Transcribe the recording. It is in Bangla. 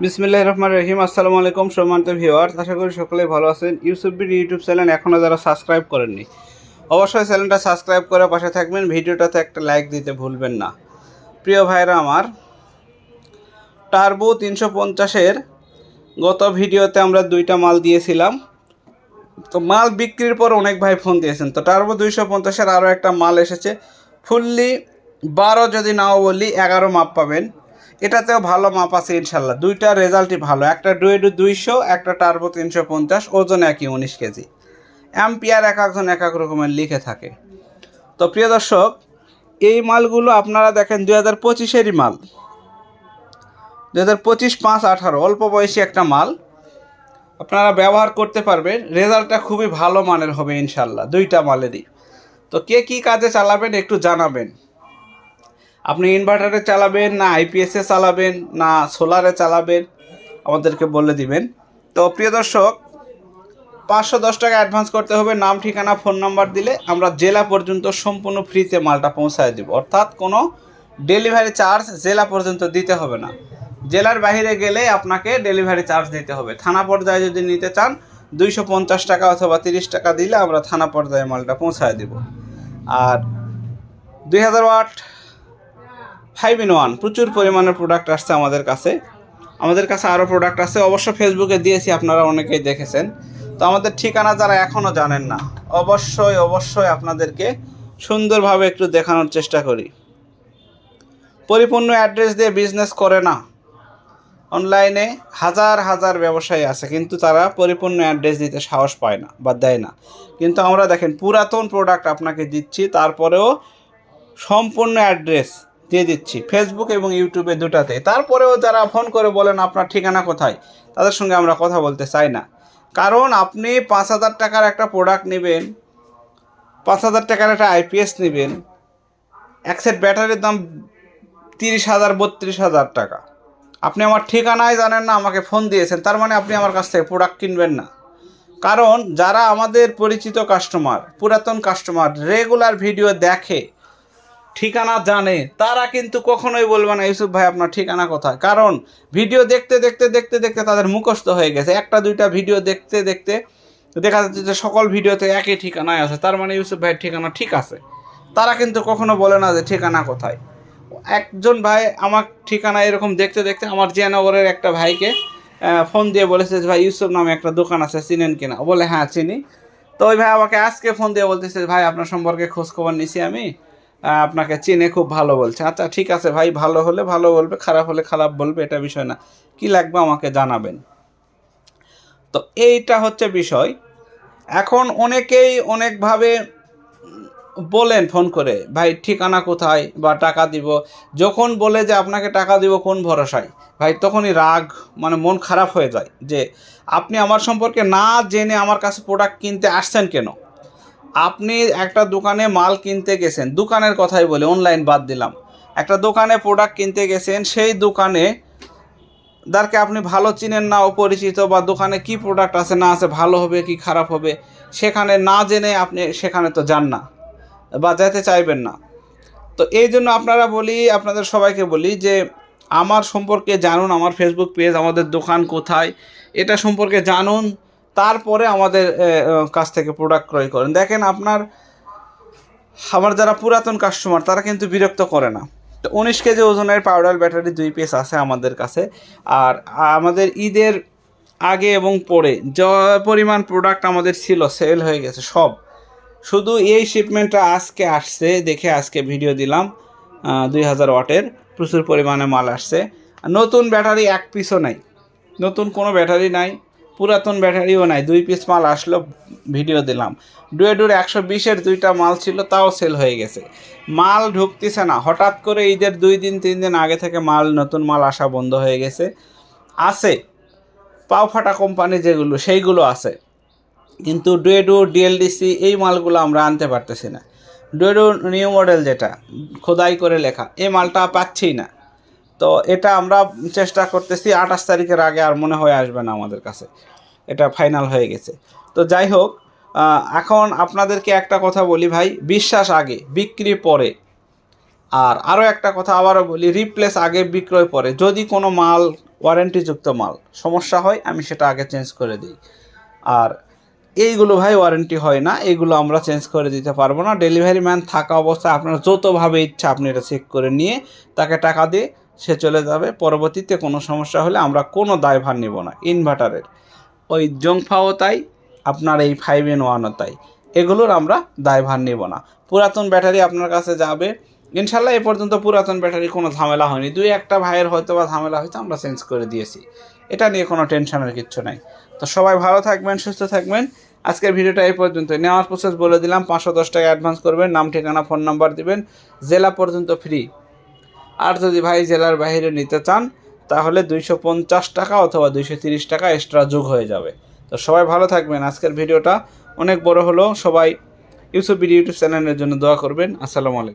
বিসমিল্লাহির রহমানির রহিম। আসসালামু আলাইকুম সম্মানিত ভিউয়ার্স, আশা করি সকলেই ভালো আছেন। ইউটিউব চ্যানেল এখনও যারা সাবস্ক্রাইব করেননি অবশ্যই চ্যানেলটা সাবস্ক্রাইব করে পাশে থাকবেন, ভিডিওটাতে একটা লাইক দিতে ভুলবেন না। প্রিয় ভাইরা আমার, টার্বো 350-এর গত ভিডিওতে আমরা দুইটা মাল দিয়েছিলাম। তো মাল বিক্রির পর অনেক ভাই ফোন দিয়েছেন। তো টার্বো 250-এর আরও একটা মাল এসেছে, ফুললি 12 যদি নাও বলি 11 মাপ পাবেন। এটাতেও ভালো মাপ আছে ইনশাল্লাহ, দুইটা রেজাল্টই ভালো। একটা ডুয়েডু 200, একটা টার্বো 350, ওজন একই 19 কেজি। অ্যাম্পিয়ার এক একজন এক এক রকমের লিখে থাকে। তো প্রিয় দর্শক, এই মালগুলো আপনারা দেখেন 2025-এরই মাল, 2025 5/18 অল্প বয়সী একটা মাল। আপনারা ব্যবহার করতে পারবেন, রেজাল্টটা খুবই ভালো মানের হবে ইনশাল্লাহ দুইটা মালেরই। তো কে কী কাজে চালাবেন একটু জানাবেন। আপনি ইনভার্টারে চালাবেন না আইপিএসে চালাবেন না সোলারে চালাবেন, আমাদেরকে বলে দিবেন। তো প্রিয় দর্শক, 510 টাকা অ্যাডভান্স করতে হবে। নাম ঠিকানা ফোন নাম্বার দিলে আমরা জেলা পর্যন্ত সম্পূর্ণ ফ্রিতে মালটা পৌঁছায় দেব। অর্থাৎ কোনো ডেলিভারি চার্জ জেলা পর্যন্ত দিতে হবে না। জেলার বাইরে গেলে আপনাকে ডেলিভারি চার্জ দিতে হবে। থানা পর্যায়ে যদি নিতে চান 250 টাকা অথবা 30 টাকা দিলে আমরা থানা পর্যায়ে মালটা পৌঁছায় দেব। আর 2000 ওয়াট 5-in-1 প্রচুর পরিমাণের প্রোডাক্ট আসছে আমাদের কাছে আরও প্রোডাক্ট আছে, অবশ্য ফেসবুকে দিয়েছি, আপনারা অনেকেই দেখেছেন। তো আমাদের ঠিকানা যারা এখনও জানেন না, অবশ্যই আপনাদেরকে সুন্দরভাবে একটু দেখানোর চেষ্টা করি। পরিপূর্ণ অ্যাড্রেস দিয়ে বিজনেস করে না। অনলাইনে হাজার ব্যবসায়ী আছে, কিন্তু তারা পরিপূর্ণ অ্যাড্রেস দিতে সাহস পায় না বা দেয় না। কিন্তু আমরা দেখেন পুরাতন প্রোডাক্ট আপনাকে দিচ্ছি, তারপরেও সম্পূর্ণ অ্যাড্রেস দিয়ে দিচ্ছি ফেসবুক এবং ইউটিউবে দুটাতে। তারপরেও যারা ফোন করে বলেন আপনার ঠিকানা কোথায়, তাদের সঙ্গে আমরা কথা বলতে চাই না। কারণ আপনি 5,000 টাকার একটা প্রোডাক্ট নেবেন, 5,000 টাকার একটা আইপিএস নেবেন, এক সেট ব্যাটারির দাম 30,000 32,000 টাকা। আপনি আমার ঠিকানায় জানেন না, আমাকে ফোন দিয়েছেন, তার মানে আপনি আমার কাছ থেকে প্রোডাক্ট কিনবেন না। কারণ যারা আমাদের পরিচিত কাস্টমার, পুরাতন কাস্টমার, রেগুলার ভিডিও দেখে, ঠিকানা জানে, তারা কিন্তু কখনোই বলবে না ইউসুফ ভাই আপনার ঠিকানা কোথায়। কারণ ভিডিও দেখতে তাদের মুখস্থ হয়ে গেছে। একটা দুইটা ভিডিও দেখতে দেখা যাচ্ছে যে সকল ভিডিওতে একই ঠিকানায় আছে, তার মানে ইউসুফ ভাইয়ের ঠিকানা ঠিক আছে। তারা কিন্তু কখনো বলে না যে ঠিকানা কোথায়। একজন ভাই আমার ঠিকানা এরকম দেখতে আমার জিয়ানগরের একটা ভাইকে ফোন দিয়ে বলেছে যে ভাই ইউসুফ নামে একটা দোকান আছে, চিনেন কিনা? বলে হ্যাঁ চিনি। তো ওই ভাই আমাকে আজকে ফোন দিয়ে বলতেছে ভাই আপনার সম্পর্কে খোঁজখবর নিছি আমি, আপনাকে চিনে খুব ভালো বলছে। আচ্ছা ঠিক আছে ভাই, ভালো হলে ভালো বলবে, খারাপ হলে খারাপ বলবে, এটা বিষয় না। কি লাগবে আমাকে জানাবেন। তো এইটা হচ্ছে বিষয়। এখন অনেকেই অনেকভাবে বলেন ফোন করে ভাই ঠিকানা কোথায় বা টাকা দিব। যখন বলে যে আপনাকে টাকা দিব কোন ভরসায়, ভাই তখনই রাগ, মানে মন খারাপ হয়ে যায় যে আপনি আমার সম্পর্কে না জেনে আমার কাছে প্রোডাক্ট কিনতে আসছেন কেন। আপনি একটা দোকানে মাল কিনতে গেছেন, দোকানের কথাই বলে অনলাইন বাদ দিলাম, একটা দোকানে প্রোডাক্ট কিনতে গেছেন, সেই দোকানে যারকে আপনি ভালো চিনেন না, অপরিচিত, বা দোকানে কি প্রোডাক্ট আছে না আছে, ভালো হবে কি খারাপ হবে, সেখানে না জেনে আপনি সেখানে তো যান না বা যেতে চাইবেন না। তো এই জন্য আপনাদের সবাইকে বলি যে আমার সম্পর্কে জানুন, আমার ফেসবুক পেজ, আমাদের দোকান কোথায়, এটা সম্পর্কে জানুন, তারপরে আমাদের কাছ থেকে প্রোডাক্ট ক্রয় করেন। দেখেন আমার যারা পুরাতন কাস্টমার তারা কিন্তু বিরক্ত করে না। তো 19 কেজি ওজনের পাউডার ব্যাটারি 2 পিস আছে আমাদের কাছে। আর আমাদের ঈদের আগে এবং পরে যা পরিমাণ প্রোডাক্ট আমাদের ছিল সেল হয়ে গেছে সব। শুধু এই শিপমেন্টটা আজকে আসছে দেখে আজকে ভিডিও দিলাম। 2000 ওয়াটের প্রচুর পরিমাণে মাল আসছে। নতুন ব্যাটারি এক পিসও নাই, নতুন কোনো ব্যাটারি নাই, পুরাতন ব্যাটারিও নাই। 2 পিস মাল আসলো, ভিডিও দিলাম। ডুয়েডুর 120-এর 2টা মাল ছিল, তাও সেল হয়ে গেছে। মাল ঢুকতেছে না, হঠাৎ করে ঈদের 2-3 দিন আগে থেকে নতুন মাল আসা বন্ধ হয়ে গেছে। আছে পাও ফাটা কোম্পানি যেগুলো, সেইগুলো আছে, কিন্তু ডুয়েডু ডিএলডিসি এই মালগুলো আমরা আনতে পারতেছি না। ডুয়েডু নিউ মডেল যেটা খোদাই করে লেখা, এই মালটা পাচ্ছি না। তো এটা আমরা চেষ্টা করতেছি, 28 তারিখের আগে আর মনে হয় আসবে না আমাদের কাছে, এটা ফাইনাল হয়ে গেছে। তো যাই হোক, এখন আপনাদেরকে একটা কথা বলি ভাই, বিশ্বাস আগে বিক্রি পরে। আর আরও একটা কথা আবারও বলি, রিপ্লেস আগে বিক্রয় পরে। যদি কোনো মাল ওয়ারেন্টিযুক্ত মাল, সমস্যা হয় আমি সেটা আগে চেঞ্জ করে দিই। আর এইগুলো ভাই ওয়ারেন্টি হয় না, এইগুলো আমরা চেঞ্জ করে দিতে পারবো না। ডেলিভারি ম্যান থাকা অবস্থায় আপনারা যতভাবে ইচ্ছা আপনি এটা চেক করে নিয়ে তাকে টাকা দিয়ে সে চলে যাবে। পরবর্তীতে কোনো সমস্যা হলে আমরা কোনো দায়ভার নিব না। ইনভার্টারের ওই জংফাও তাই, আপনার এই 5-in-1ও তাই, এগুলোর আমরা দায়ভার নেব না। পুরাতন ব্যাটারি আপনার কাছে যাবে ইনশাল্লাহ। এ পর্যন্ত পুরাতন ব্যাটারি কোনো ঝামেলা হয়নি, 2-1টা ভাইয়ের হয়তো বা ঝামেলা হয়তো, আমরা চেঞ্জ করে দিয়েছি। এটা নিয়ে কোনো টেনশনের কিচ্ছু নাই। তো সবাই ভালো থাকবেন, সুস্থ থাকবেন। আজকের ভিডিওটা এই পর্যন্ত। নেওয়ার প্রসেস বলে দিলাম, 510 টাকা অ্যাডভান্স করবেন, নাম ঠিকানা ফোন নাম্বার দিবেন, জেলা পর্যন্ত ফ্রি। আর যদি ভাই জেলার বাইরে নিতে চান তাহলে 250 টাকা অথবা 230 টাকা এক্সট্রা যোগ হয়ে যাবে। তো সবাই ভালো থাকবেন। আজকের ভিডিওটা অনেক বড় হলো, সবাই ইউটিউব চ্যানেলের জন্য দোয়া করবেন। আসসালামু আলাইকুম।